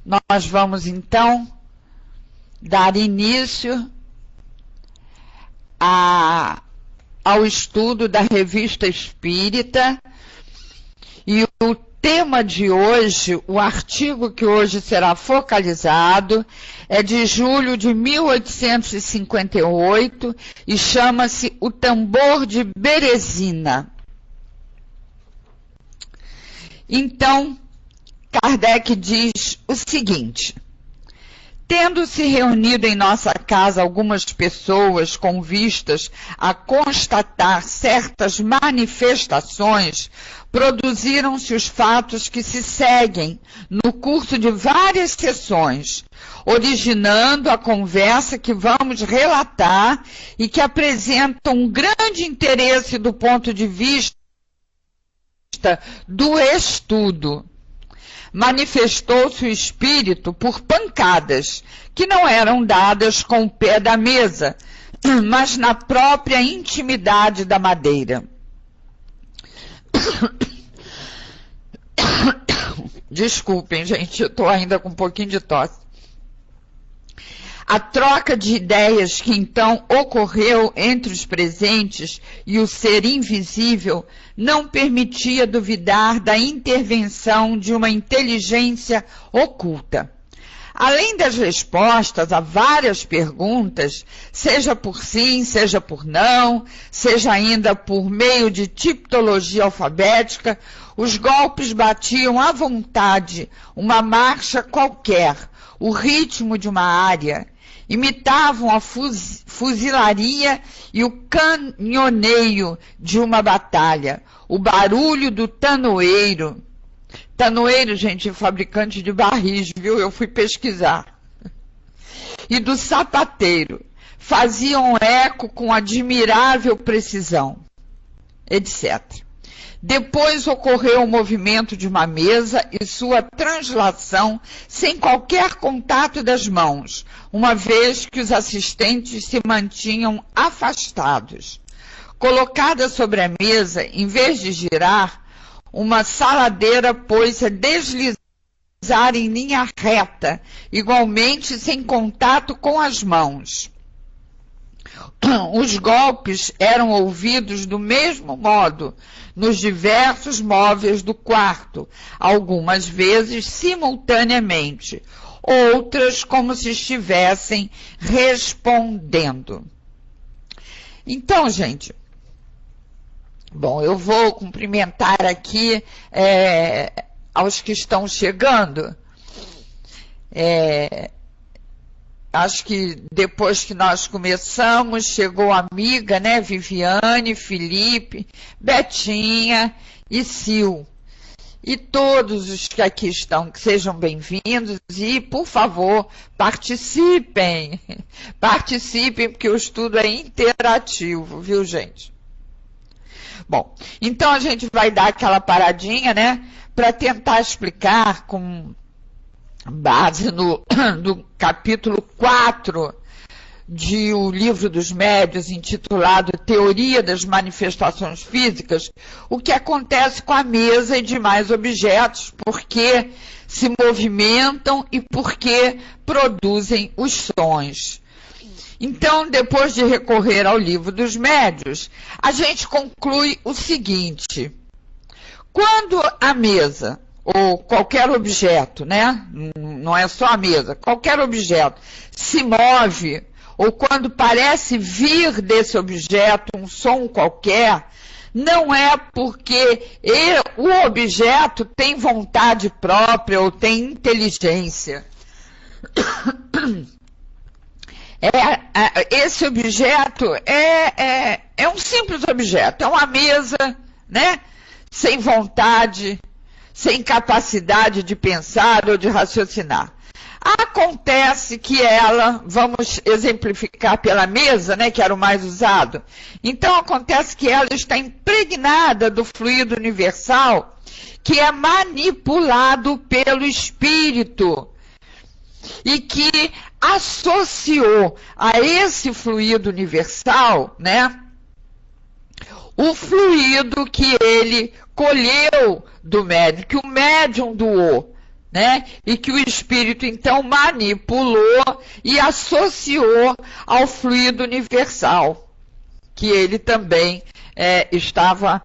Nós vamos, então, dar início ao estudo da Revista Espírita, e o tema de hoje, o artigo que hoje será focalizado, é de julho de 1858 e chama-se O Tambor de Berezina. Então, Kardec diz o seguinte: tendo-se reunido em nossa casa algumas pessoas com vistas a constatar certas manifestações, produziram-se os fatos que se seguem no curso de várias sessões, originando a conversa que vamos relatar e que apresenta um grande interesse do ponto de vista do estudo. Manifestou-se o espírito por pancadas, que não eram dadas com o pé da mesa, mas na própria intimidade da madeira. Desculpem, gente, eu estou ainda com um pouquinho de tosse. A troca de ideias que então ocorreu entre os presentes e o ser invisível não permitia duvidar da intervenção de uma inteligência oculta. Além das respostas a várias perguntas, seja por sim, seja por não, seja ainda por meio de tipologia alfabética, os golpes batiam à vontade uma marcha qualquer, o ritmo de uma área, imitavam a fuzilaria e o canhoneio de uma batalha, o barulho do tanoeiro. Tanoeiro, gente, fabricante de barris, viu? Eu fui pesquisar. E do sapateiro. Faziam eco com admirável precisão, etc. Depois ocorreu o movimento de uma mesa e sua translação sem qualquer contato das mãos, uma vez que os assistentes se mantinham afastados. Colocada sobre a mesa, em vez de girar, uma saladeira pôs-se a deslizar em linha reta, igualmente sem contato com as mãos. Os golpes eram ouvidos do mesmo modo nos diversos móveis do quarto, algumas vezes simultaneamente, outras como se estivessem respondendo. Então, gente, bom, eu vou cumprimentar aqui aos que estão chegando. Acho que depois que nós começamos, chegou a amiga, né? Viviane, Felipe, Betinha e Sil. E todos os que aqui estão, que sejam bem-vindos e, por favor, participem. Participem, porque o estudo é interativo, viu, gente? Bom, então a gente vai dar aquela paradinha, né? Para tentar explicar com base no capítulo 4 de O Livro dos Médiuns, intitulado Teoria das Manifestações Físicas, o que acontece com a mesa e demais objetos, porque se movimentam e porque produzem os sons. Então, depois de recorrer ao Livro dos Médiuns, a gente conclui o seguinte: quando a mesa ou qualquer objeto, né? Não é só a mesa, qualquer objeto se move, ou quando parece vir desse objeto um som qualquer, não é porque o objeto tem vontade própria ou tem inteligência. Esse objeto é um simples objeto, é uma mesa, né? Sem vontade, sem capacidade de pensar ou de raciocinar. Acontece que ela, vamos exemplificar pela mesa, né, que era o mais usado. Então, acontece que ela está impregnada do fluido universal, que é manipulado pelo espírito, e que associou a esse fluido universal, né, o fluido que ele colheu do médium, que o médium doou, né? E que o espírito então manipulou e associou ao fluido universal, que ele também estava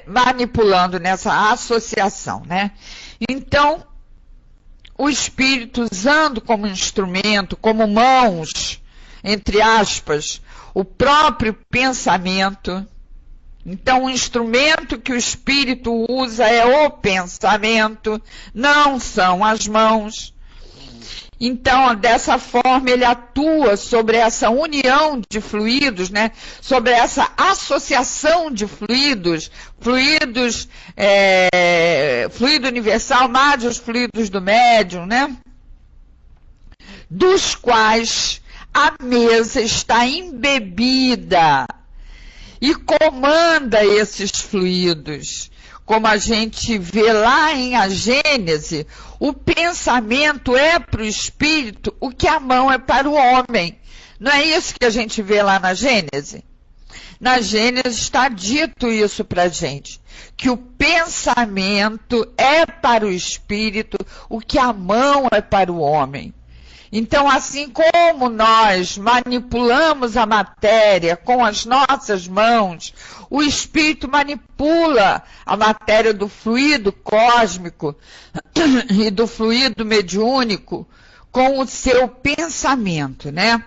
manipulando nessa associação, né? Então, o espírito usando como instrumento, como mãos, entre aspas, o próprio pensamento. Então, o instrumento que o espírito usa é o pensamento, não são as mãos. Então, dessa forma, ele atua sobre essa união de fluidos, né? Sobre essa associação de fluidos, fluido universal, mais os fluidos do médium, né? Dos quais a mesa está embebida e comanda esses fluidos. Como a gente vê lá em A Gênese, o pensamento é para o espírito o que a mão é para o homem. Não é isso que a gente vê lá na Gênese? Na Gênese está dito isso para a gente, que o pensamento é para o espírito o que a mão é para o homem. Então, assim como nós manipulamos a matéria com as nossas mãos, o espírito manipula a matéria do fluido cósmico e do fluido mediúnico com o seu pensamento, né?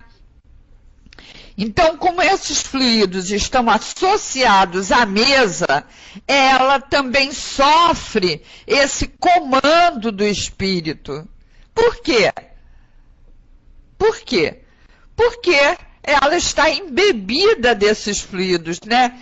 Então, como esses fluidos estão associados à mesa, ela também sofre esse comando do espírito. Por quê? Por quê? Porque ela está embebida desses fluidos, né?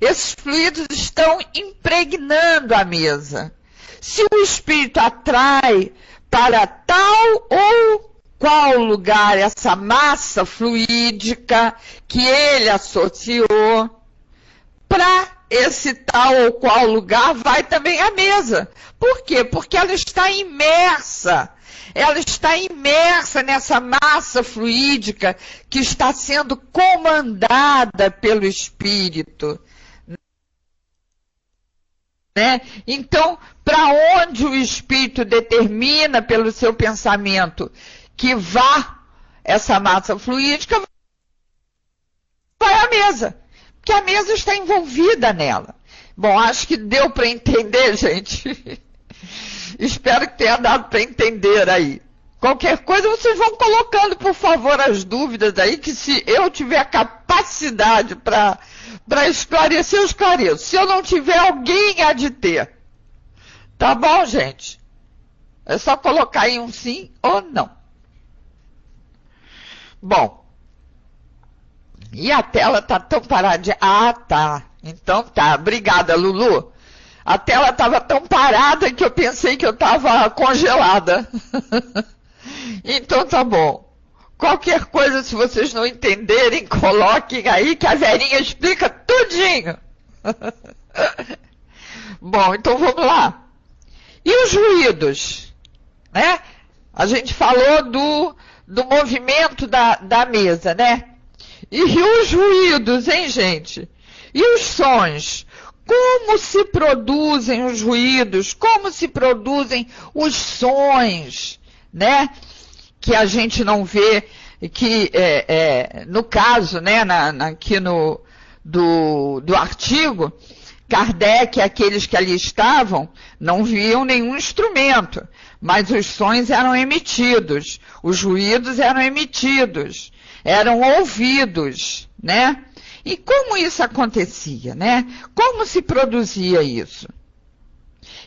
Esses fluidos estão impregnando a mesa. Se o espírito atrai para tal ou qual lugar essa massa fluídica que ele associou, para esse tal ou qual lugar vai também a mesa. Por quê? Porque ela está imersa. Ela está imersa nessa massa fluídica que está sendo comandada pelo espírito, né? Então, para onde o espírito determina pelo seu pensamento que vá essa massa fluídica, vai à mesa, porque a mesa está envolvida nela. Bom, acho que deu para entender, gente. Espero que tenha dado para entender aí. Qualquer coisa, vocês vão colocando, por favor, as dúvidas aí, que se eu tiver capacidade para esclarecer, eu esclareço. Se eu não tiver, alguém há de ter. Tá bom, gente? É só colocar aí um sim ou não. Bom. E a tela tá tão paradinha. Ah, tá. Então tá. Obrigada, Lulu. A tela estava tão parada que eu pensei que eu estava congelada. Então tá bom. Qualquer coisa, se vocês não entenderem, coloquem aí que a Verinha explica tudinho. Bom, então vamos lá. E os ruídos? Né? A gente falou do movimento da mesa, né? E os ruídos, hein, gente? E os sons? Como se produzem os ruídos? Como se produzem os sons, né? Que a gente não vê, que no caso, né, aqui do artigo, Kardec e aqueles que ali estavam não viam nenhum instrumento, mas os sons eram emitidos, os ruídos eram emitidos, eram ouvidos, né? E como isso acontecia, né? Como se produzia isso?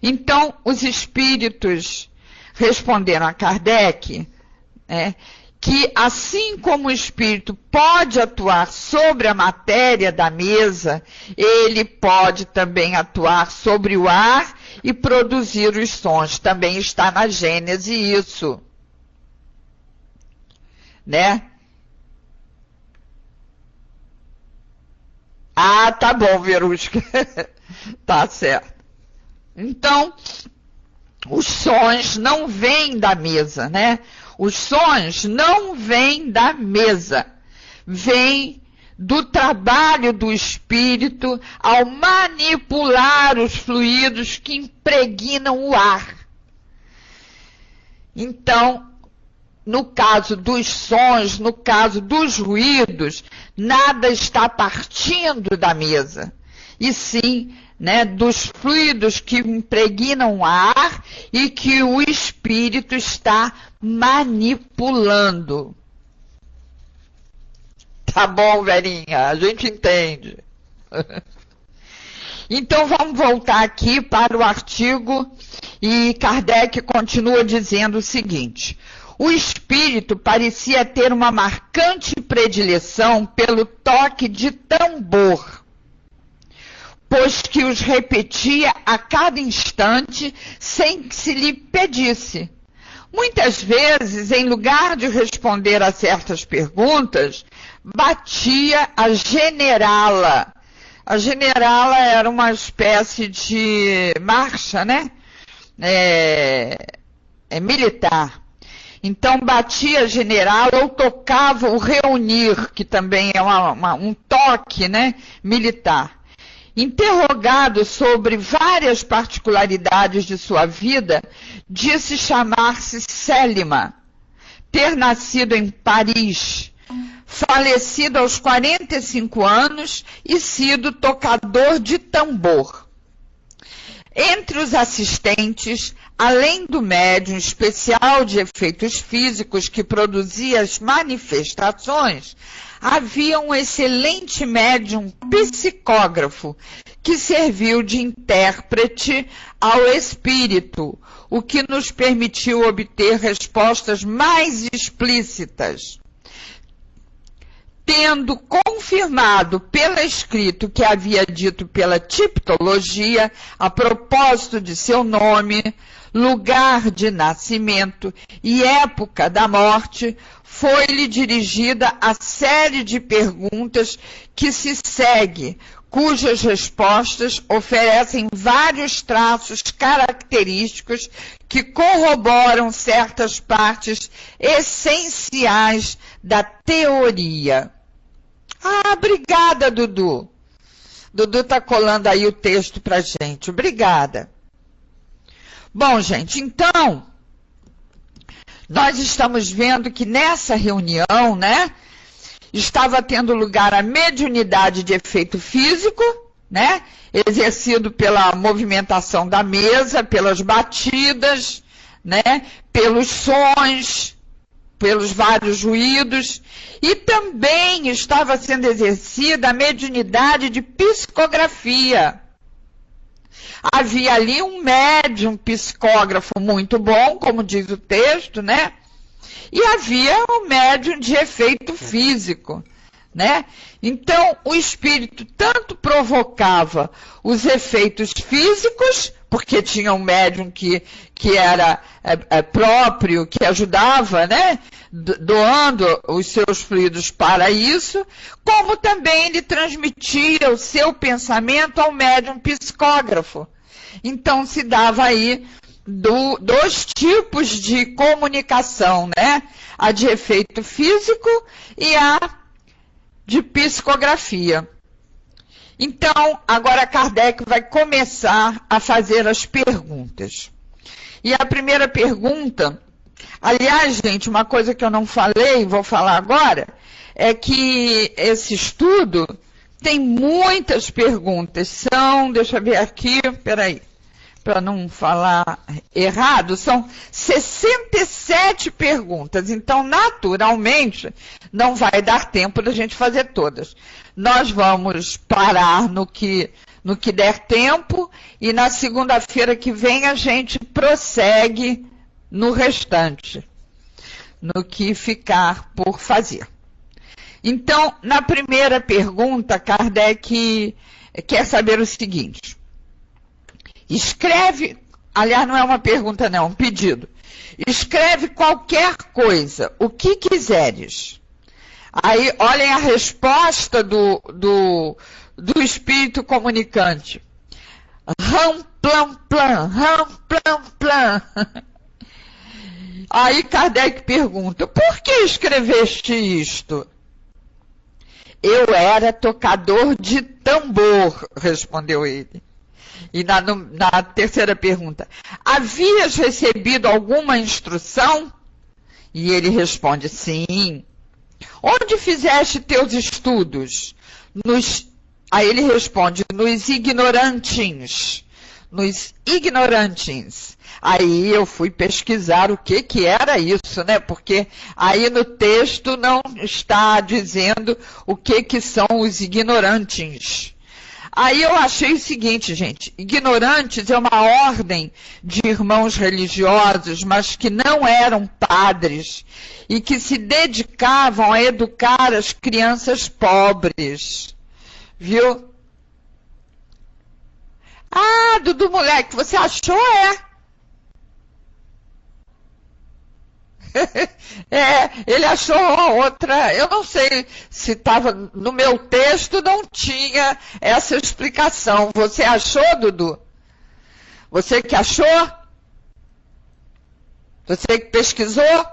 Então, os espíritos responderam a Kardec, que assim como o espírito pode atuar sobre a matéria da mesa, ele pode também atuar sobre o ar e produzir os sons. Também está na Gênese isso, né? Ah, tá bom, Verusca. Tá certo. Então, os sons não vêm da mesa, né? Os sons não vêm da mesa. Vêm do trabalho do espírito ao manipular os fluidos que impregnam o ar. Então, no caso dos sons, no caso dos ruídos, nada está partindo da mesa, e sim, né, dos fluidos que impregnam o ar e que o espírito está manipulando. Tá bom, Verinha? A gente entende. Então, vamos voltar aqui para o artigo, e Kardec continua dizendo o seguinte: o espírito parecia ter uma marcante predileção pelo toque de tambor, pois que os repetia a cada instante sem que se lhe pedisse. Muitas vezes, em lugar de responder a certas perguntas, batia a generala. A generala era uma espécie de marcha, né? Militar. Então, batia a generala ou tocava o reunir, que também é um toque, né, militar. Interrogado sobre várias particularidades de sua vida, disse chamar-se Célima, ter nascido em Paris, falecido aos 45 anos e sido tocador de tambor. Entre os assistentes, além do médium especial de efeitos físicos que produzia as manifestações, havia um excelente médium psicógrafo que serviu de intérprete ao espírito, o que nos permitiu obter respostas mais explícitas. Tendo confirmado pela escrito que havia dito pela tipologia, a propósito de seu nome, lugar de nascimento e época da morte, foi-lhe dirigida a série de perguntas que se segue, cujas respostas oferecem vários traços característicos que corroboram certas partes essenciais da teoria. Ah, obrigada, Dudu. Dudu está colando aí o texto para a gente. Obrigada. Bom, gente, então, nós estamos vendo que nessa reunião, né, estava tendo lugar a mediunidade de efeito físico, né, exercido pela movimentação da mesa, pelas batidas, né, pelos sons, pelos vários ruídos, e também estava sendo exercida a mediunidade de psicografia. Havia ali um médium psicógrafo muito bom, como diz o texto, né? E havia um médium de efeito físico, né? Então, o espírito tanto provocava os efeitos físicos, porque tinha um médium que era próprio, que ajudava, né? Doando os seus fluidos para isso, como também ele transmitia o seu pensamento ao médium psicógrafo. Então, se dava aí dois tipos de comunicação, né? A de efeito físico e a de psicografia. Então, agora Kardec vai começar a fazer as perguntas. E a primeira pergunta, aliás, gente, uma coisa que eu não falei, vou falar agora, é que esse estudo tem muitas perguntas. São, deixa eu ver aqui, peraí, para não falar errado, são 67 perguntas. Então, naturalmente, não vai dar tempo da gente fazer todas. Nós vamos parar no que der tempo e na segunda-feira que vem a gente prossegue no restante, no que ficar por fazer. Então, na primeira pergunta, Kardec quer saber o seguinte: escreve, aliás, não é uma pergunta não, é um pedido. Escreve qualquer coisa, o que quiseres. Aí, olhem a resposta do espírito comunicante. Ram, plan, plan, ram, plan, plan. Aí Kardec pergunta, por que escreveste isto? Eu era tocador de tambor, respondeu ele. E na terceira pergunta, havias recebido alguma instrução? E ele responde, sim. Onde fizeste teus estudos? Aí ele responde, nos ignorantes. Nos ignorantes. Aí eu fui pesquisar o que era isso, né? Porque aí no texto não está dizendo o que são os ignorantes. Aí eu achei o seguinte, gente, ignorantes é uma ordem de irmãos religiosos, mas que não eram padres e que se dedicavam a educar as crianças pobres, viu? Ah, Dudu, moleque, você achou, é? Ele achou outra, eu não sei se estava no meu texto, não tinha essa explicação. Você achou, Dudu? Você que achou? Você que pesquisou?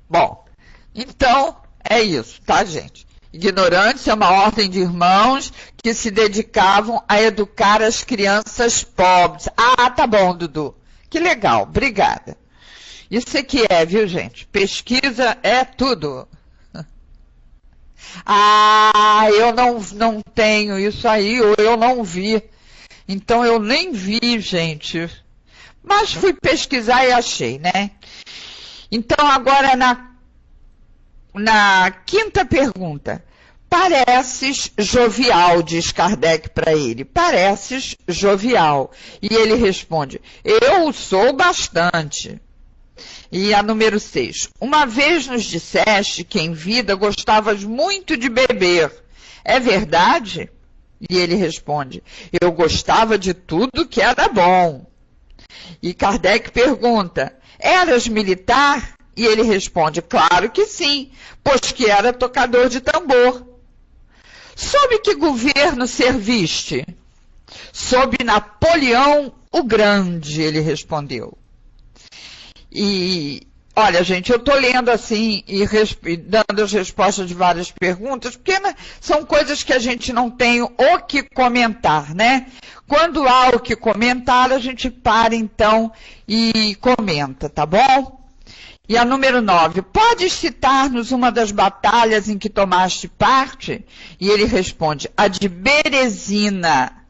Bom, então é isso, tá, gente? Ignorantes é uma ordem de irmãos que se dedicavam a educar as crianças pobres. Ah, tá bom, Dudu. Que legal, obrigada. Isso aqui é, viu, gente? Pesquisa é tudo. Ah, eu não tenho isso aí, ou eu não vi. Então, eu nem vi, gente. Mas fui pesquisar e achei, né? Então, agora na quinta pergunta. Pareces jovial, diz Kardec para ele. Pareces jovial. E ele responde, eu sou bastante. E a número 6. Uma vez nos disseste que em vida gostavas muito de beber. É verdade? E ele responde, eu gostava de tudo que era bom. E Kardec pergunta, eras militar? E ele responde, claro que sim, pois que era tocador de tambor. Sob que governo serviste? Sob Napoleão o Grande, ele respondeu. E, olha, gente, eu estou lendo assim e dando as respostas de várias perguntas, porque são coisas que a gente não tem o que comentar, né? Quando há o que comentar, a gente para, então, e comenta, tá bom? E a número 9, podes citar-nos uma das batalhas em que tomaste parte? E ele responde, a de Berezina.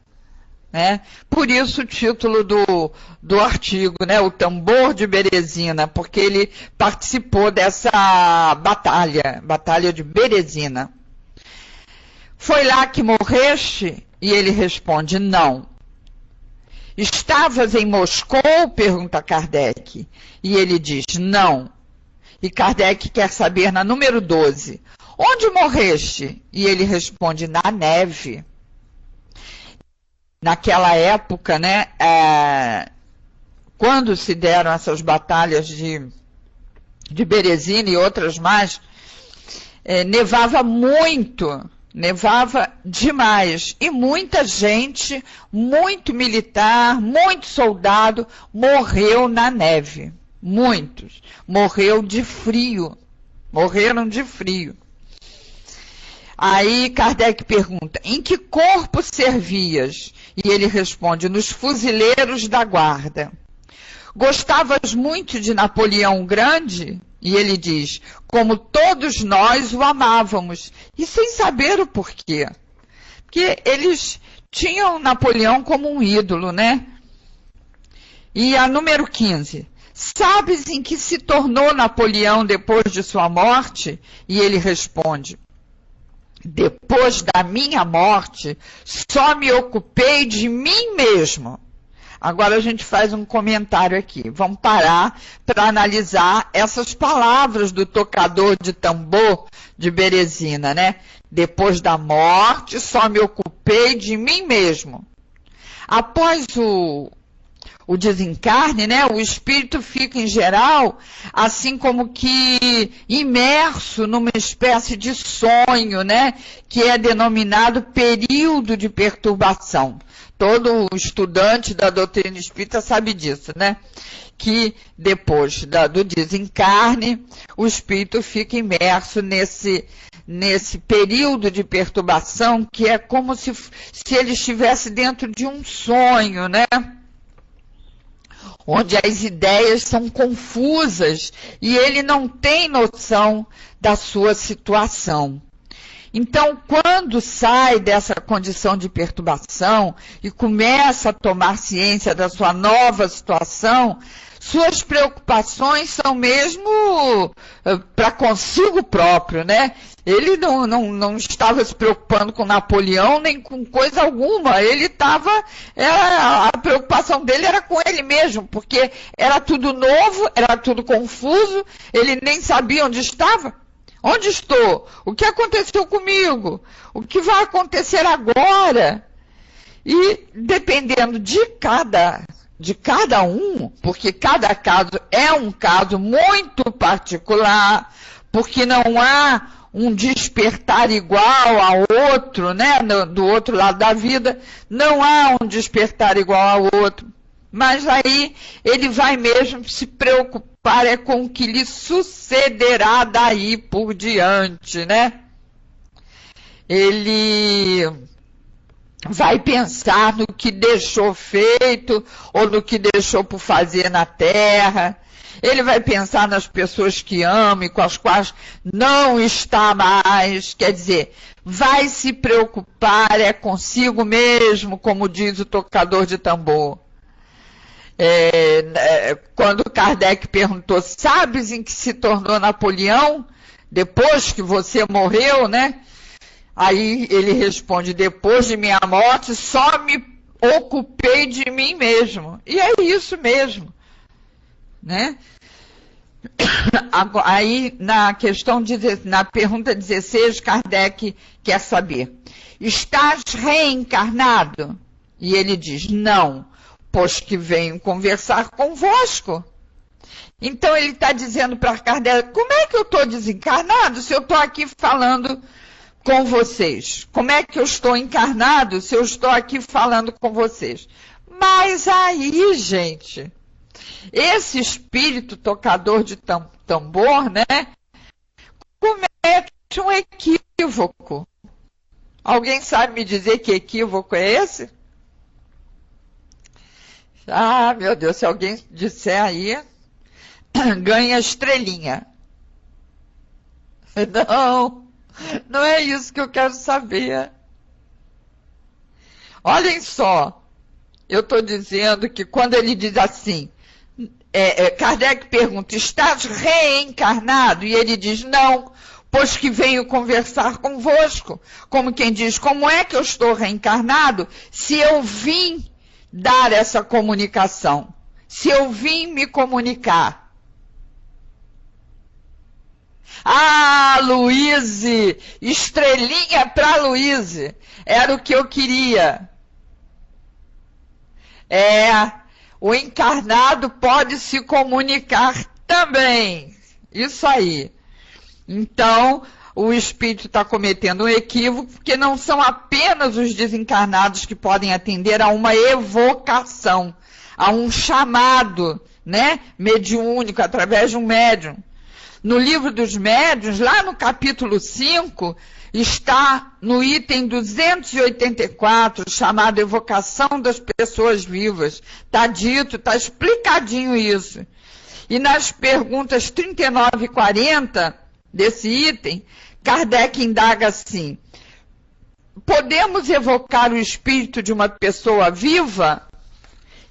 Né? Por isso o título do artigo, né? O tambor de Berezina, porque ele participou dessa batalha de Berezina. Foi lá que morreste? E ele responde, não. Estavas em Moscou? Pergunta Kardec. E ele diz, não. E Kardec quer saber na número 12, onde morreste? E ele responde, na neve. Naquela época, né, quando se deram essas batalhas de Berezina e outras mais, nevava muito, nevava demais. E muita gente, muito militar, muito soldado, morreu na neve. Muitos. Morreram de frio. Aí Kardec pergunta, em que corpo servias? E ele responde, nos fuzileiros da guarda. Gostavas muito de Napoleão Grande? E ele diz, como todos nós o amávamos. E sem saber o porquê. Porque eles tinham Napoleão como um ídolo, né? E a número 15. Sabes em que se tornou Napoleão depois de sua morte? E ele responde, depois da minha morte, só me ocupei de mim mesmo. Agora a gente faz um comentário aqui. Vamos parar para analisar essas palavras do tocador de tambor de Berezina, né? Depois da morte, só me ocupei de mim mesmo. Após o desencarne, né? O espírito fica, em geral, assim como que imerso numa espécie de sonho, né? Que é denominado período de perturbação. Todo estudante da doutrina espírita sabe disso, né? Que depois do desencarne, o espírito fica imerso nesse período de perturbação, que é como se ele estivesse dentro de um sonho, né? Onde as ideias são confusas e ele não tem noção da sua situação. Então, quando sai dessa condição de perturbação e começa a tomar ciência da sua nova situação, suas preocupações são mesmo para consigo próprio, né? Ele não estava se preocupando com Napoleão nem com coisa alguma. Ele estava, a preocupação dele era com ele mesmo, porque era tudo novo, era tudo confuso, ele nem sabia onde estava. Onde estou? O que aconteceu comigo? O que vai acontecer agora? E dependendo de cada um, porque cada caso é um caso muito particular, porque não há um despertar igual ao outro, né? Do outro lado da vida, não há um despertar igual ao outro. Mas aí ele vai mesmo se preocupar com o que lhe sucederá daí por diante, né? Ele vai pensar no que deixou feito ou no que deixou por fazer na terra. Ele vai pensar nas pessoas que ama e com as quais não está mais. Quer dizer, vai se preocupar consigo mesmo, como diz o tocador de tambor. Quando Kardec perguntou, sabes em que se tornou Napoleão? Depois que você morreu, né? Aí ele responde, depois de minha morte, só me ocupei de mim mesmo. E é isso mesmo, né? Aí, na pergunta 16, Kardec quer saber, estás reencarnado? E ele diz, não, pois que venho conversar convosco. Então ele está dizendo para Kardec, como é que eu estou desencarnado se eu estou aqui falando com vocês? Como é que eu estou encarnado se eu estou aqui falando com vocês? Mas aí, gente, esse espírito tocador de tambor, né, comete um equívoco. Alguém sabe me dizer que equívoco é esse? Ah, meu Deus, se alguém disser aí, ganha estrelinha. Não é isso que eu quero saber. Olhem só, eu estou dizendo que quando ele diz assim, Kardec pergunta, estás reencarnado? E ele diz, não, pois que venho conversar convosco. Como quem diz, como é que eu estou reencarnado se eu vim dar essa comunicação? Se eu vim me comunicar? Ah, Luíse, estrelinha para Luíse, era o que eu queria. O encarnado pode se comunicar também. Isso aí. Então, o espírito está cometendo um equívoco, porque não são apenas os desencarnados que podem atender a uma evocação, a um chamado, né, mediúnico, através de um médium. No livro dos médiuns, lá no capítulo 5, está no item 284, chamado Evocação das Pessoas Vivas. Está dito, está explicadinho isso. E nas perguntas 39 e 40 desse item, Kardec indaga assim, podemos evocar o espírito de uma pessoa viva?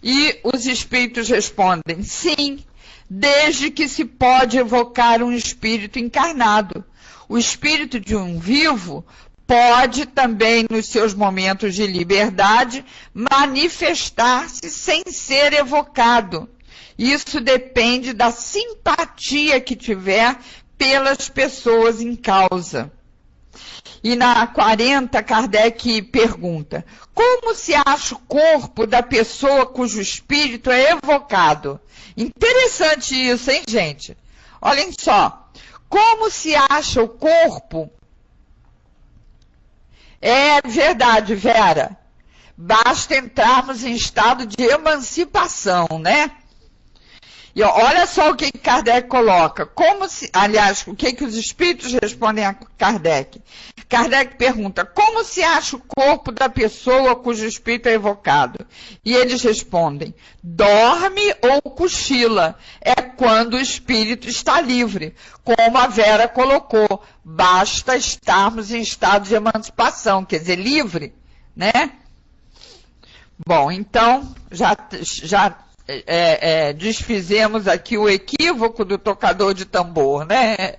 E os espíritos respondem, sim, desde que se pode evocar um espírito encarnado. O espírito de um vivo pode também, nos seus momentos de liberdade, manifestar-se sem ser evocado. Isso depende da simpatia que tiver pelas pessoas em causa. E na 40, Kardec pergunta, como se acha o corpo da pessoa cujo espírito é evocado? Interessante isso, hein, gente? Olhem só, como se acha o corpo? É verdade, Vera, basta entrarmos em estado de emancipação, né? E olha só o que Kardec coloca. Aliás, o que os espíritos respondem a Kardec? Kardec pergunta, como se acha o corpo da pessoa cujo espírito é evocado? E eles respondem, dorme ou cochila. É quando o espírito está livre. Como a Vera colocou, basta estarmos em estado de emancipação, quer dizer, livre, né? Bom, então, já desfizemos aqui o equívoco do tocador de tambor, né?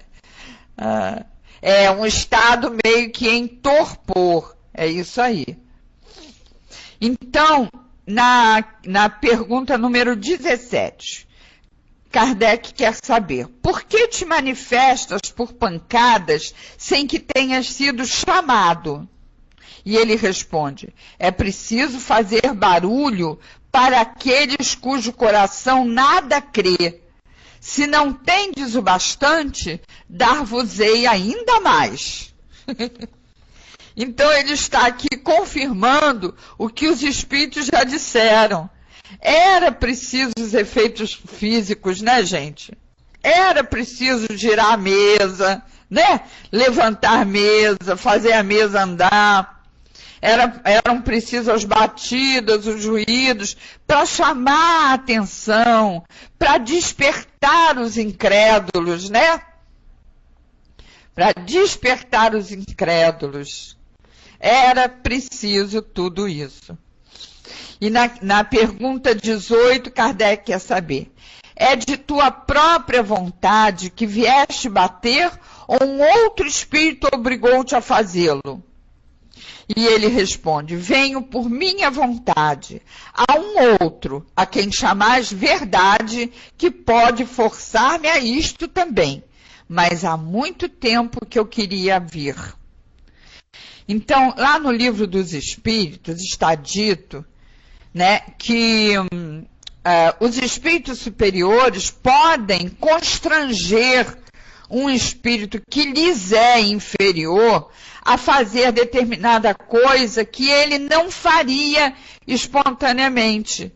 É um estado meio que em torpor, é isso aí. Então, na pergunta número 17, Kardec quer saber, por que te manifestas por pancadas sem que tenhas sido chamado? E ele responde, é preciso fazer barulho para aqueles cujo coração nada crê. Se não tendes o bastante, dar-vos-ei ainda mais. Então ele está aqui confirmando o que os espíritos já disseram. Era preciso os efeitos físicos, né, gente? Era preciso girar a mesa, né? Levantar a mesa, fazer a mesa andar. Eram precisos as batidas, os ruídos, para chamar a atenção, para despertar os incrédulos, né? Para despertar os incrédulos. Era preciso tudo isso. E na pergunta 18, Kardec quer saber, é de tua própria vontade que vieste bater ou um outro espírito obrigou-te a fazê-lo? E ele responde, venho por minha vontade. Há um outro, a quem chamais verdade, que pode forçar-me a isto também. Mas há muito tempo que eu queria vir. Então, lá no Livro dos Espíritos está dito, né, que os espíritos superiores podem constranger um espírito que lhes é inferior a fazer determinada coisa que ele não faria espontaneamente,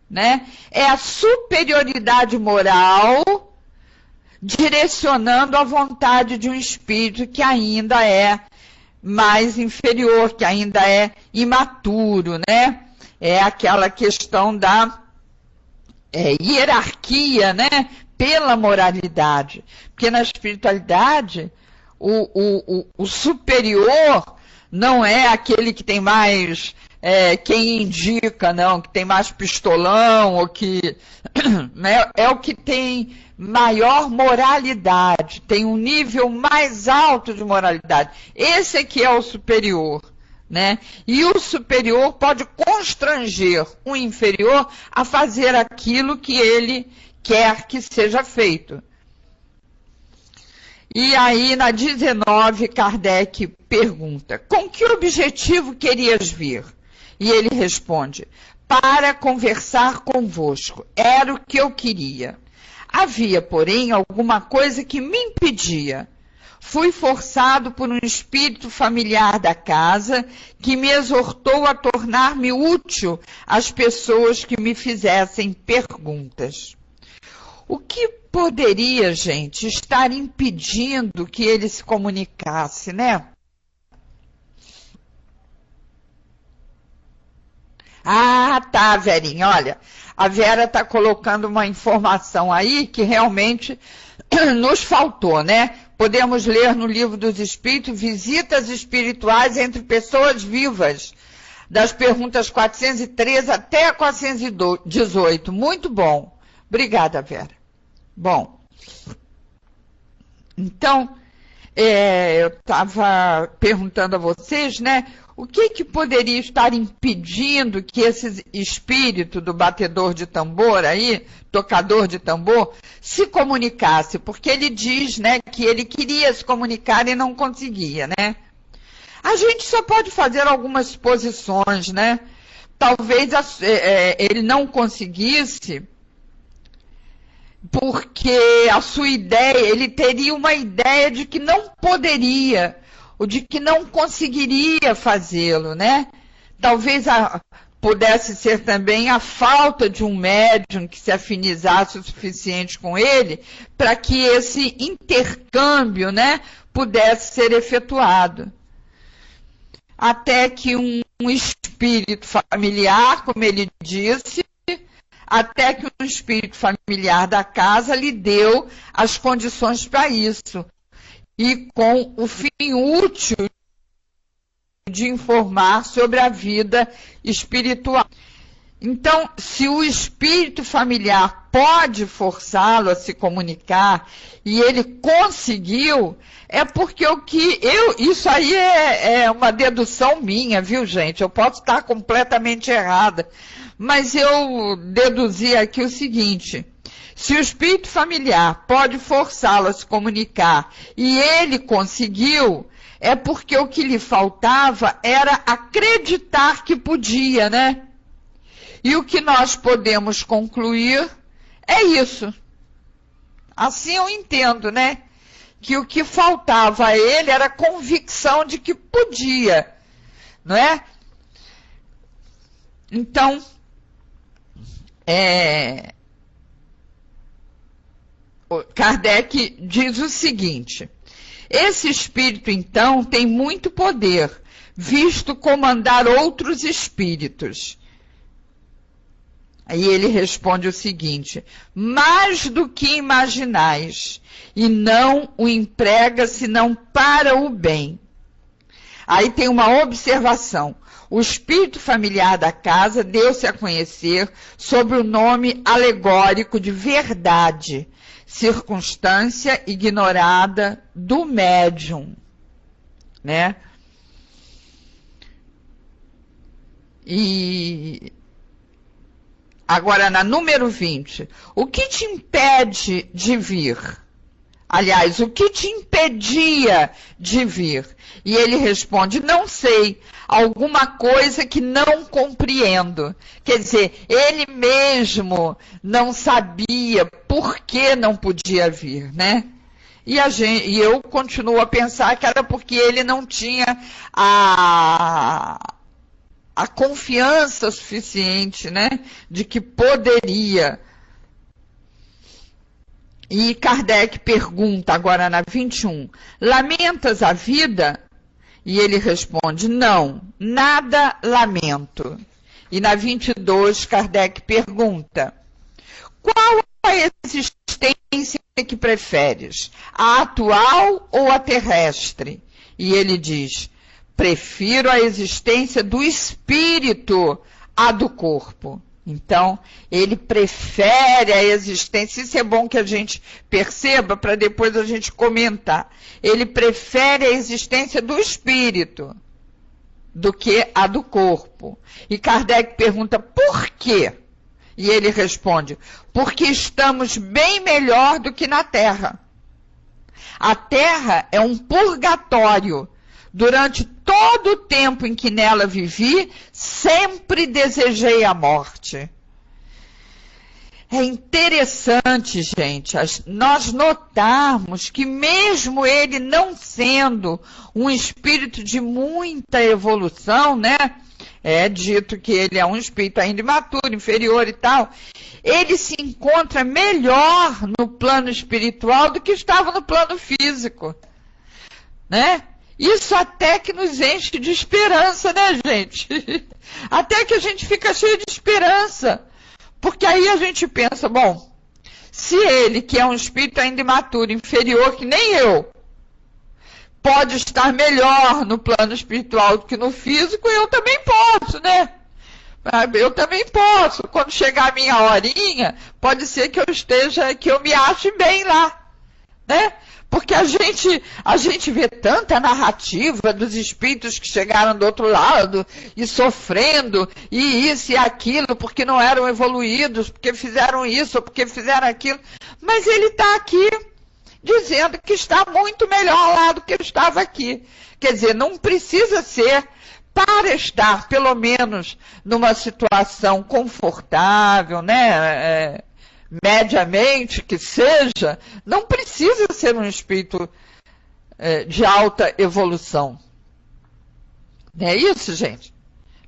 né? É a superioridade moral direcionando a vontade de um espírito que ainda é mais inferior, que ainda é imaturo, né? É aquela questão da hierarquia, né? Pela moralidade. Porque na espiritualidade, o superior não é aquele que tem mais, quem indica, não, que tem mais pistolão, ou que né, é o que tem maior moralidade, tem um nível mais alto de moralidade. Esse aqui é o superior, né? E o superior pode constranger o inferior a fazer aquilo que ele quer que seja feito. E aí, na 19, Kardec pergunta, com que objetivo querias vir? E ele responde, para conversar convosco, era o que eu queria. Havia, porém, alguma coisa que me impedia. Fui forçado por um espírito familiar da casa que me exortou a tornar-me útil às pessoas que me fizessem perguntas. O que poderia, gente, estar impedindo que ele se comunicasse, né? Ah, tá, Verinha, olha, a Vera está colocando uma informação aí que realmente nos faltou, né? Podemos ler no Livro dos Espíritos, visitas espirituais entre pessoas vivas, das perguntas 413 até 418, muito bom. Obrigada, Vera. Bom, então, eu estava perguntando a vocês, né, o que poderia estar impedindo que esse espírito do batedor de tambor aí, tocador de tambor, se comunicasse? Porque ele diz, né, que ele queria se comunicar e não conseguia, né? A gente só pode fazer algumas suposições, né? Talvez ele não conseguisse porque a sua ideia, ele teria uma ideia de que não poderia, ou de que não conseguiria fazê-lo, né? Talvez pudesse ser também a falta de um médium que se afinizasse o suficiente com ele para que esse intercâmbio, né, pudesse ser efetuado. Até que um espírito familiar, como ele disse, até que um espírito familiar da casa lhe deu as condições para isso, e com o fim útil de informar sobre a vida espiritual. Então, se o espírito familiar pode forçá-lo a se comunicar e ele conseguiu, é porque isso aí é uma dedução minha, viu, gente? Eu posso estar completamente errada, mas eu deduzi aqui o seguinte: se o espírito familiar pode forçá-lo a se comunicar e ele conseguiu, é porque o que lhe faltava era acreditar que podia, né? E o que nós podemos concluir é isso. Assim eu entendo, né? Que o que faltava a ele era a convicção de que podia, não é? Então, Kardec diz o seguinte: esse espírito, então, tem muito poder, visto comandar outros espíritos. Aí ele responde o seguinte: mais do que imaginais, e não o emprega senão para o bem. Aí tem uma observação: o espírito familiar da casa deu-se a conhecer sob o nome alegórico de verdade, circunstância ignorada do médium, né? E agora, na número 20, o que te impede de vir? Aliás, o que te impedia de vir? E ele responde: não sei, alguma coisa que não compreendo. Quer dizer, ele mesmo não sabia por que não podia vir, né? E eu continuo a pensar que era porque ele não tinha a confiança suficiente, né, de que poderia. E Kardec pergunta agora na 21, lamentas a vida? E ele responde, não, nada lamento. E na 22, Kardec pergunta, qual a existência que preferes, a atual ou a terrestre? E ele diz, prefiro a existência do espírito à do corpo. Então, ele prefere a existência, isso é bom que a gente perceba para depois a gente comentar. Ele prefere a existência do espírito do que a do corpo. E Kardec pergunta, por quê? E ele responde, porque estamos bem melhor do que na Terra. A Terra é um purgatório. Durante todo o tempo em que nela vivi, sempre desejei a morte. É interessante, gente, nós notarmos que mesmo ele não sendo um espírito de muita evolução, né? É dito que ele é um espírito ainda imaturo, inferior e tal. Ele se encontra melhor no plano espiritual do que estava no plano físico, né? Isso até que nos enche de esperança, né, gente? Até que a gente fica cheio de esperança. Porque aí a gente pensa, bom, se ele, que é um espírito ainda imaturo, inferior que nem eu, pode estar melhor no plano espiritual do que no físico, eu também posso, né? Eu também posso. Quando chegar a minha horinha, pode ser que eu me ache bem lá, né? Porque a gente vê tanta narrativa dos espíritos que chegaram do outro lado e sofrendo, e isso e aquilo, porque não eram evoluídos, porque fizeram isso, porque fizeram aquilo. Mas ele está aqui dizendo que está muito melhor lá do que estava aqui. Quer dizer, não precisa ser para estar, pelo menos, numa situação confortável, né? Mediamente que seja, não precisa ser um espírito de alta evolução. Não é isso, gente?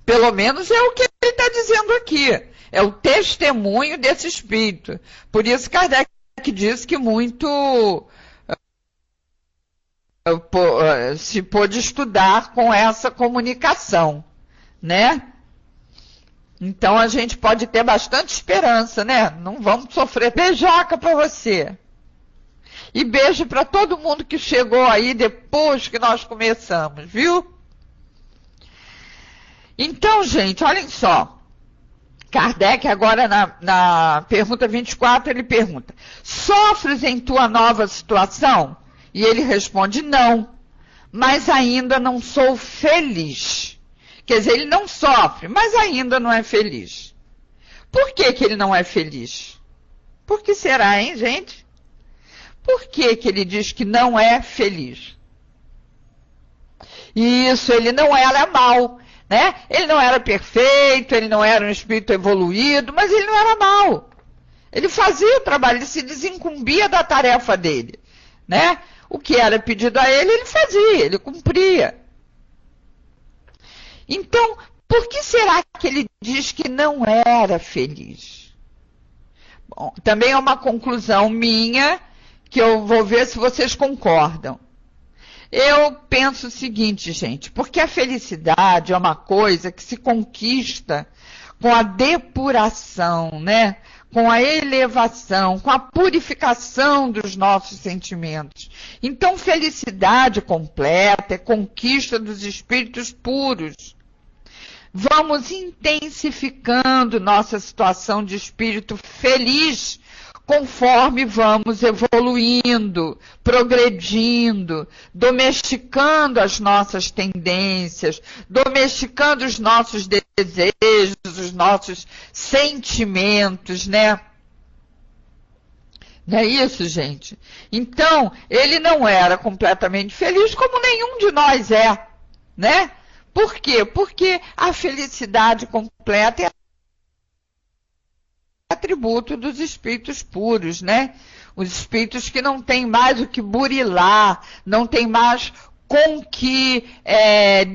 Pelo menos é o que ele está dizendo aqui. É o testemunho desse espírito. Por isso Kardec diz que muito se pôde estudar com essa comunicação, né? Então a gente pode ter bastante esperança, né? Não vamos sofrer. Beijoca para você. E beijo para todo mundo que chegou aí depois que nós começamos, viu? Então, gente, olhem só. Kardec, agora na pergunta 24, ele pergunta: sofres em tua nova situação? E ele responde: não, mas ainda não sou feliz. Quer dizer, ele não sofre, mas ainda não é feliz. Por que que ele não é feliz? Por que será, hein, gente? Por que que ele diz que não é feliz? Isso, ele não era mau, né? Ele não era perfeito, ele não era um espírito evoluído, mas ele não era mau. Ele fazia o trabalho, ele se desincumbia da tarefa dele, né? O que era pedido a ele, ele fazia, ele cumpria. Então, por que será que ele diz que não era feliz? Bom, também é uma conclusão minha, que eu vou ver se vocês concordam. Eu penso o seguinte, gente, porque a felicidade é uma coisa que se conquista com a depuração, né? Com a elevação, com a purificação dos nossos sentimentos. Então, felicidade completa é conquista dos espíritos puros. Vamos intensificando nossa situação de espírito feliz conforme vamos evoluindo, progredindo, domesticando as nossas tendências, domesticando os nossos desejos, os nossos sentimentos, né? Não é isso, gente? Então, ele não era completamente feliz, como nenhum de nós é, né? Por quê? Porque a felicidade completa é atributo dos espíritos puros, né? Os espíritos que não têm mais o que burilar, não têm mais com que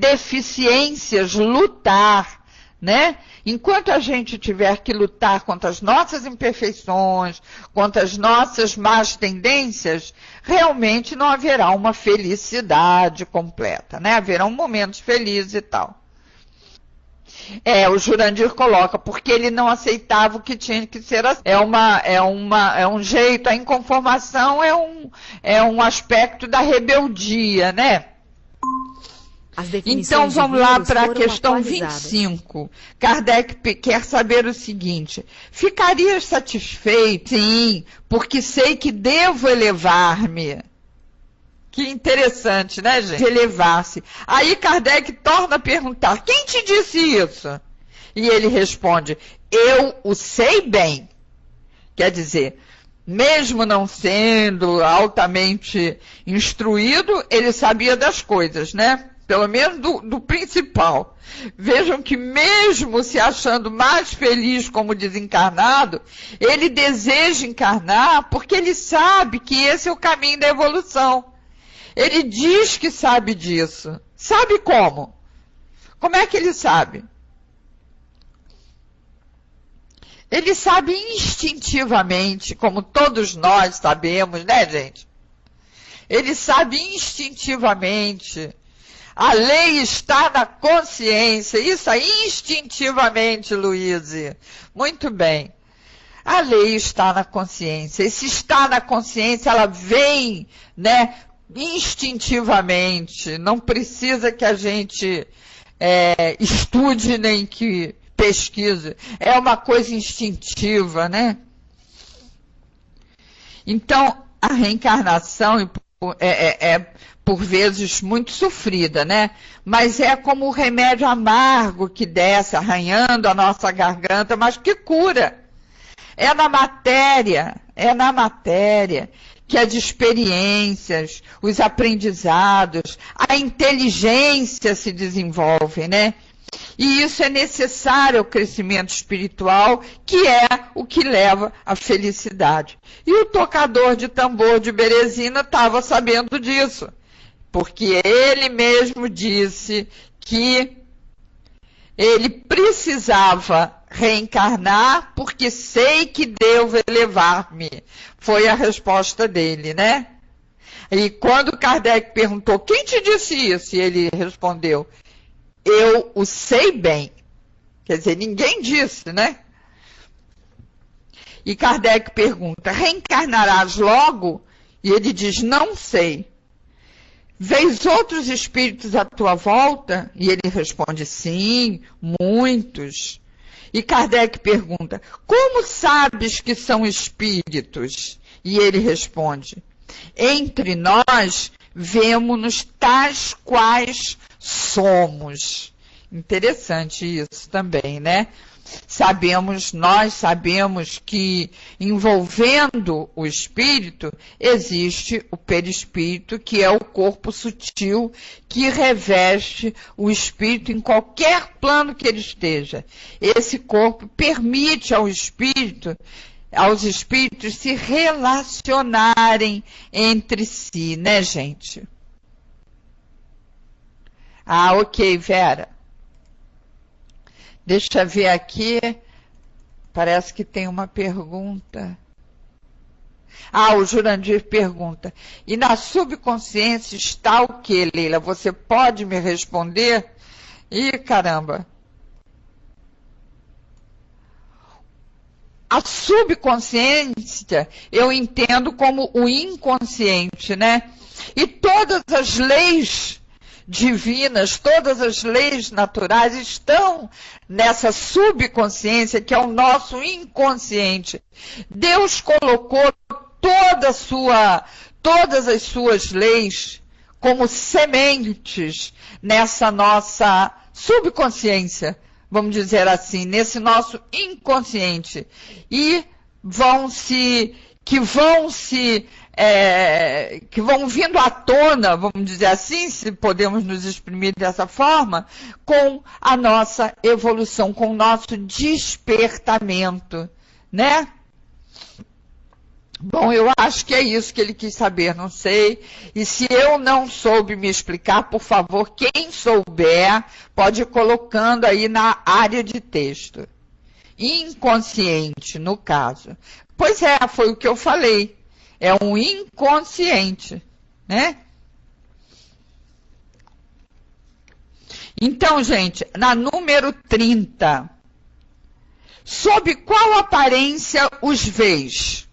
deficiências lutar, né? Enquanto a gente tiver que lutar contra as nossas imperfeições, contra as nossas más tendências, realmente não haverá uma felicidade completa, né? Haverão momentos felizes e tal. O Jurandir coloca, porque ele não aceitava o que tinha que ser assim. É um jeito, a inconformação é um aspecto da rebeldia, né? Então vamos lá para a questão 25. Kardec quer saber o seguinte: ficarias satisfeito? Sim, porque sei que devo elevar-me. Que interessante, né, gente? Elevar-se. Aí Kardec torna a perguntar: quem te disse isso? E ele responde: eu o sei bem. Quer dizer, mesmo não sendo altamente instruído, ele sabia das coisas, né? Pelo menos do principal. Vejam que mesmo se achando mais feliz como desencarnado, ele deseja encarnar porque ele sabe que esse é o caminho da evolução. Ele diz que sabe disso. Sabe como? Como é que ele sabe? Ele sabe instintivamente, como todos nós sabemos, né, gente? Ele sabe instintivamente. A lei está na consciência. Isso aí, instintivamente, Luiz. Muito bem. A lei está na consciência. E se está na consciência, ela vem, né, instintivamente. Não precisa que a gente estude nem que pesquise. É uma coisa instintiva, né? Então, a reencarnação por vezes muito sofrida, né? Mas é como o remédio amargo que desce arranhando a nossa garganta, mas que cura. É na matéria que as experiências, os aprendizados, a inteligência se desenvolvem, né? E isso é necessário ao crescimento espiritual, que é o que leva à felicidade. E o tocador de tambor de Berezina estava sabendo disso, porque ele mesmo disse que ele precisava reencarnar porque sei que devo elevar-me. Foi a resposta dele, né? E quando Kardec perguntou, quem te disse isso? E ele respondeu, eu o sei bem. Quer dizer, ninguém disse, né? E Kardec pergunta, reencarnarás logo? E ele diz, não sei. Vês outros espíritos à tua volta? E ele responde, sim, muitos. E Kardec pergunta, como sabes que são espíritos? E ele responde, entre nós vemo-nos tais quais somos. Interessante isso também, né? Nós sabemos que envolvendo o espírito existe o perispírito, que é o corpo sutil que reveste o espírito em qualquer plano que ele esteja. Esse corpo permite aos espíritos se relacionarem entre si, né, gente? Ah, ok, Vera. Deixa eu ver aqui. Parece que tem uma pergunta. Ah, o Jurandir pergunta. E na subconsciência está o quê, Leila? Você pode me responder? Ih, caramba. A subconsciência eu entendo como o inconsciente, né? E todas as leis divinas, todas as leis naturais estão nessa subconsciência que é o nosso inconsciente. Deus colocou todas as suas leis como sementes nessa nossa subconsciência, vamos dizer assim, nesse nosso inconsciente, e que vão vindo à tona, vamos dizer assim, se podemos nos exprimir dessa forma, com a nossa evolução, com o nosso despertamento, né? Bom, eu acho que é isso que ele quis saber, não sei. E se eu não soube me explicar, por favor, quem souber, pode ir colocando aí na área de texto. Inconsciente, no caso. Pois é, foi o que eu falei. É um inconsciente, né? Então, gente, na número 30, sob qual aparência os veis?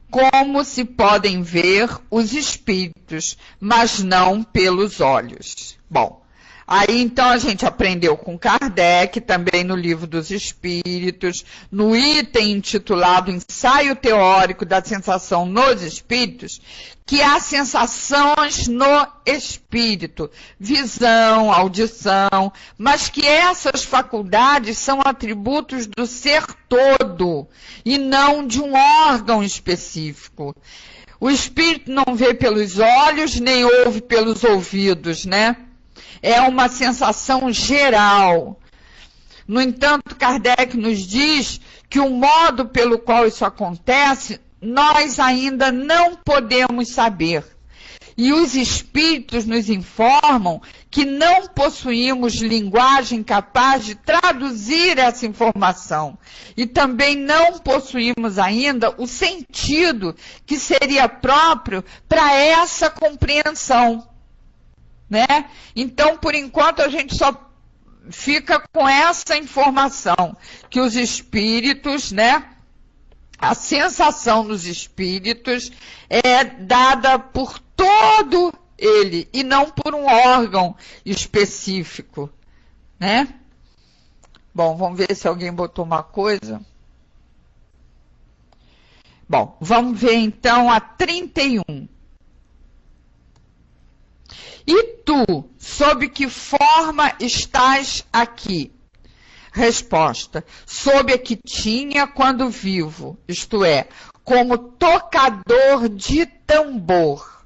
Como se podem ver os espíritos, mas não pelos olhos. Bom, aí então a gente aprendeu com Kardec, também no Livro dos Espíritos, no item intitulado Ensaio Teórico da Sensação nos Espíritos, que há sensações no espírito, visão, audição, mas que essas faculdades são atributos do ser todo e não de um órgão específico. O espírito não vê pelos olhos, nem ouve pelos ouvidos, né? É uma sensação geral. No entanto, Kardec nos diz que o modo pelo qual isso acontece, nós ainda não podemos saber. E os espíritos nos informam que não possuímos linguagem capaz de traduzir essa informação. E também não possuímos ainda o sentido que seria próprio para essa compreensão, né? Então, por enquanto, a gente só fica com essa informação, que os espíritos, né? A sensação nos espíritos é dada por todo ele e não por um órgão específico, né? Bom, vamos ver se alguém botou uma coisa. Bom, vamos ver então a 31. E tu, sob que forma estás aqui? Resposta, sob a que tinha quando vivo, isto é, como tocador de tambor.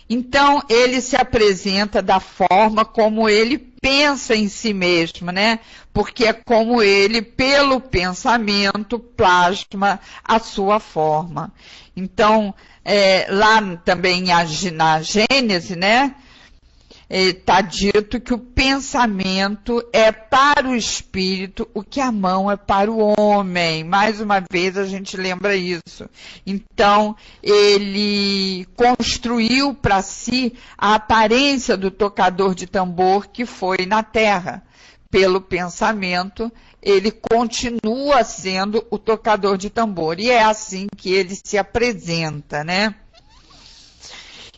Então, ele se apresenta da forma como ele pensa em si mesmo, né? Porque é como ele, pelo pensamento, plasma a sua forma. Então, lá também na Gênese, né? está dito que o pensamento é para o espírito o que a mão é para o homem. Mais uma vez a gente lembra isso. Então, ele construiu para si a aparência do tocador de tambor que foi na terra. Pelo pensamento, ele continua sendo o tocador de tambor. E é assim que ele se apresenta, né?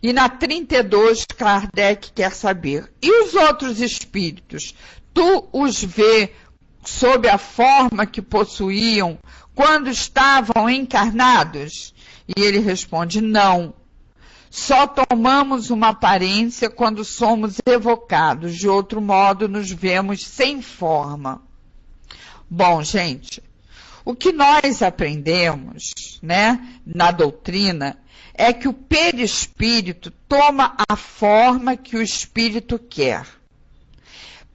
E na 32, Kardec quer saber, e os outros espíritos, tu os vê sob a forma que possuíam quando estavam encarnados? E ele responde, não. Só tomamos uma aparência quando somos evocados, de outro modo nos vemos sem forma. Bom, gente, o que nós aprendemos, né, na doutrina é que o perispírito toma a forma que o espírito quer,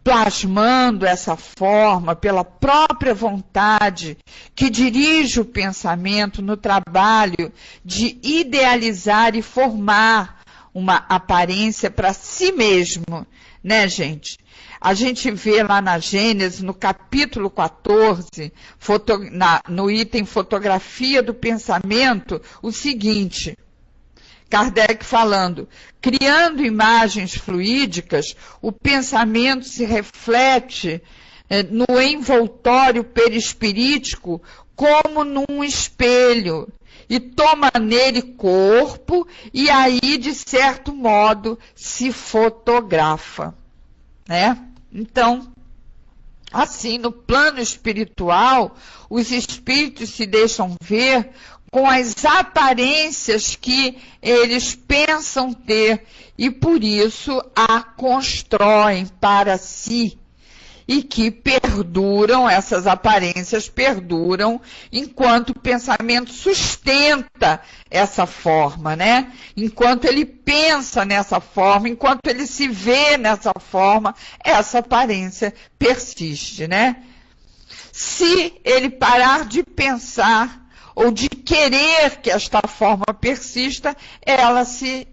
plasmando essa forma pela própria vontade que dirige o pensamento no trabalho de idealizar e formar uma aparência para si mesmo, né, gente? A gente vê lá na Gênesis, no capítulo 14, no item fotografia do pensamento, o seguinte, Kardec falando, criando imagens fluídicas, o pensamento se reflete no envoltório perispirítico como num espelho e toma nele corpo e aí, de certo modo, se fotografa, né? Então, assim, no plano espiritual, os espíritos se deixam ver com as aparências que eles pensam ter e por isso a constroem para si e que perduram, essas aparências perduram enquanto o pensamento sustenta essa forma, né? Enquanto ele pensa nessa forma, enquanto ele se vê nessa forma, essa aparência persiste, né? Se ele parar de pensar ou de querer que esta forma persista, ela se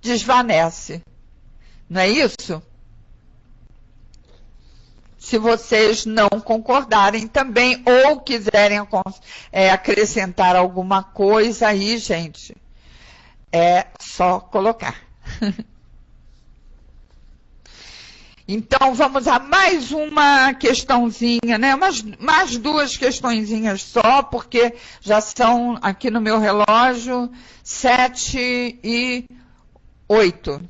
desvanece. Não é isso? Se vocês não concordarem também, ou quiserem acrescentar alguma coisa aí, gente, é só colocar. Então, vamos a mais uma questãozinha, né? Mais duas questõezinhas só, porque já são, aqui no meu relógio, 7:08.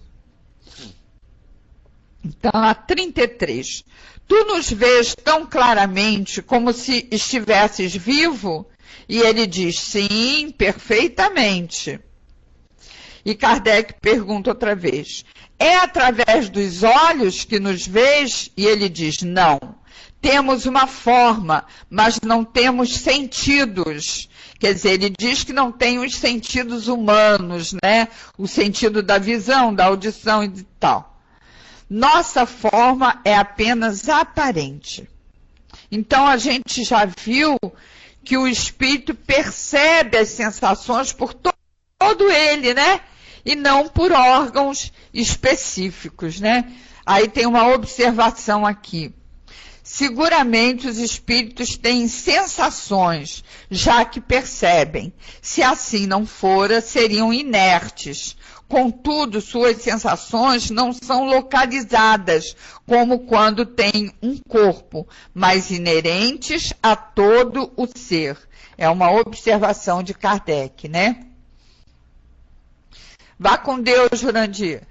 Então, a 33. Tu nos vês tão claramente como se estivesses vivo? E ele diz, sim, perfeitamente. E Kardec pergunta outra vez, é através dos olhos que nos vês? E ele diz, não. Temos uma forma, mas não temos sentidos. Quer dizer, ele diz que não tem os sentidos humanos, né? O sentido da visão, da audição e tal. Nossa forma é apenas aparente. Então, a gente já viu que o espírito percebe as sensações por todo ele, né? E não por órgãos específicos, né? Aí tem uma observação aqui. Seguramente os espíritos têm sensações, já que percebem. Se assim não fora, seriam inertes. Contudo, suas sensações não são localizadas, como quando tem um corpo, mas inerentes a todo o ser. É uma observação de Kardec, né? Vá com Deus, Jurandir.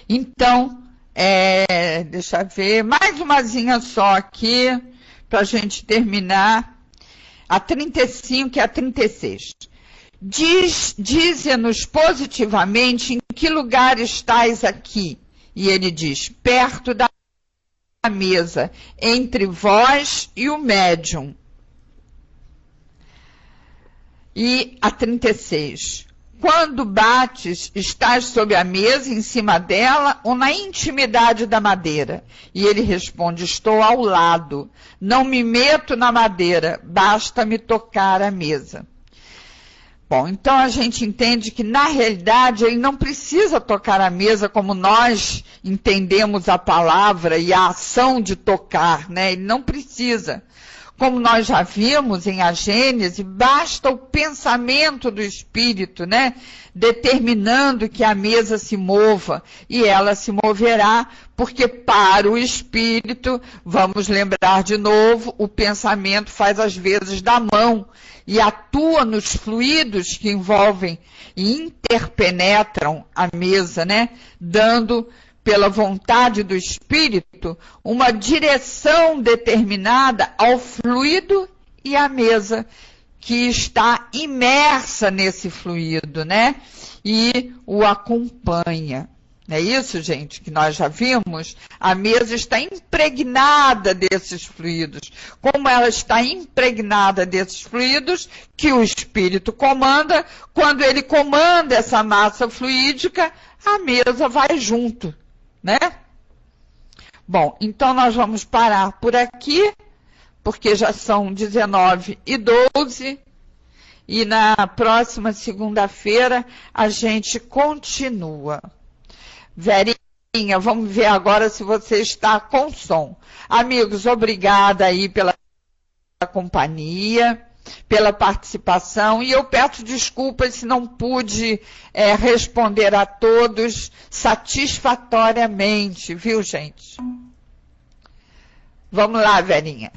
Então, deixa eu ver, mais umazinha só aqui, para a gente terminar. A 35 e a 36. Dize-nos positivamente em que lugar estais aqui. E ele diz, perto da mesa, entre vós e o médium. E a 36. Quando bates, estás sob a mesa, em cima dela, ou na intimidade da madeira? E ele responde, estou ao lado. Não me meto na madeira, basta-me tocar a mesa. Bom, então a gente entende que, na realidade, ele não precisa tocar a mesa como nós entendemos a palavra e a ação de tocar, né? Ele não precisa. Como nós já vimos em a Gênese, basta o pensamento do Espírito, né? Determinando que a mesa se mova, e ela se moverá, porque para o Espírito, vamos lembrar de novo, o pensamento faz as vezes da mão, e atua nos fluidos que envolvem e interpenetram a mesa, né? Dando, pela vontade do Espírito, uma direção determinada ao fluido e à mesa que está imersa nesse fluido, né? E o acompanha. Não é isso, gente, que nós já vimos? A mesa está impregnada desses fluidos. Como ela está impregnada desses fluidos, que o Espírito comanda, quando ele comanda essa massa fluídica, a mesa vai junto, né? Bom, então nós vamos parar por aqui, porque já são 19h12, e na próxima segunda-feira a gente continua. Verinha, vamos ver agora se você está com som. Amigos, obrigada aí pela companhia, pela participação, e eu peço desculpas se não pude responder a todos satisfatoriamente, viu, gente? Vamos lá, Verinha.